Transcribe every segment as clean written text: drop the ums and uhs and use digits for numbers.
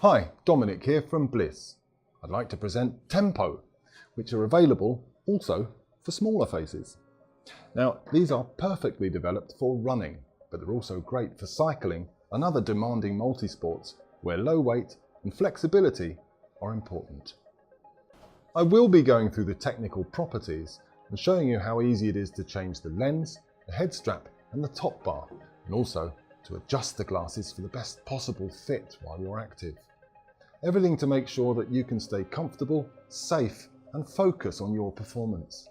Hi, Dominic here from Bliz. I'd like to present Tempo, which are available also for smaller faces. Now, these are perfectly developed for running, but they're also great for cycling and other demanding multisports where low weight and flexibility are important. I will be going through the technical properties and showing you how easy it is to change the lens, the head strap and the top bar, and also to adjust the glasses for the best possible fit while you're active. Everything to make sure that you can stay comfortable, safe and focus on your performance.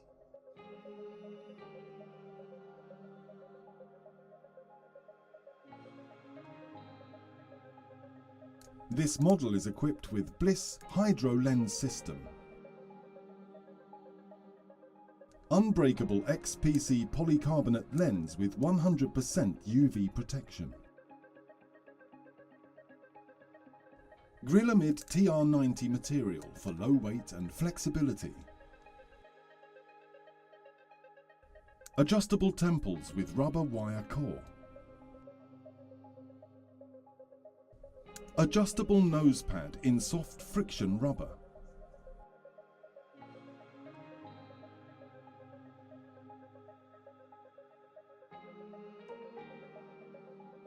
This model is equipped with Bliz Hydro Lens System. Unbreakable XPC polycarbonate lens with 100% UV protection. Grilamid TR90 material for low weight and flexibility. Adjustable temples with rubber wire core. Adjustable nose pad in soft friction rubber.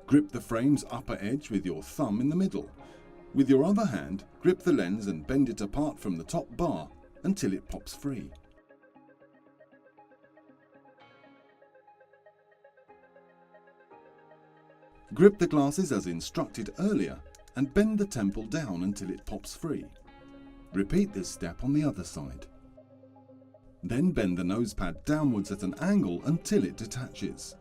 Grip the frame's upper edge with your thumb in the middle. With your other hand, grip the lens and bend it apart from the top bar until it pops free. Grip the glasses as instructed earlier and bend the temple down until it pops free. Repeat this step on the other side. Then bend the nose pad downwards at an angle until it detaches.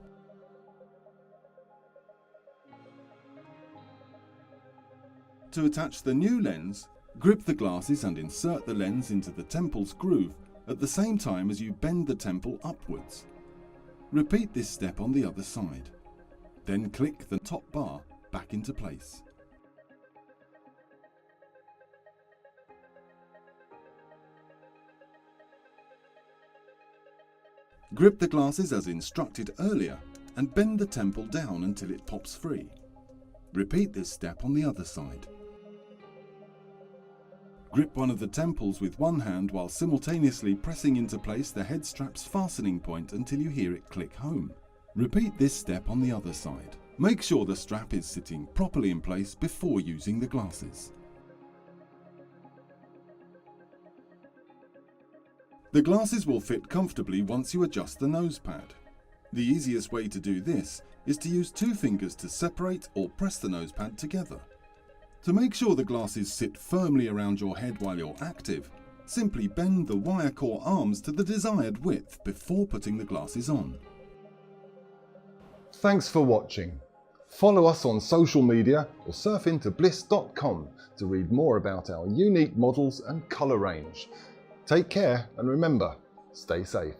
To attach the new lens, grip the glasses and insert the lens into the temple's groove at the same time as you bend the temple upwards. Repeat this step on the other side. Then click the top bar back into place. Grip the glasses as instructed earlier and bend the temple down until it pops free. Repeat this step on the other side. Grip one of the temples with one hand while simultaneously pressing into place the head strap's fastening point until you hear it click home. Repeat this step on the other side. Make sure the strap is sitting properly in place before using the glasses. The glasses will fit comfortably once you adjust the nose pad. The easiest way to do this is to use two fingers to separate or press the nose pad together. To make sure the glasses sit firmly around your head while you're active, simply bend the wire core arms to the desired width before putting the glasses on. Thanks for watching. Follow us on social media or surf into bliz.com to read more about our unique models and colour range. Take care and remember, stay safe.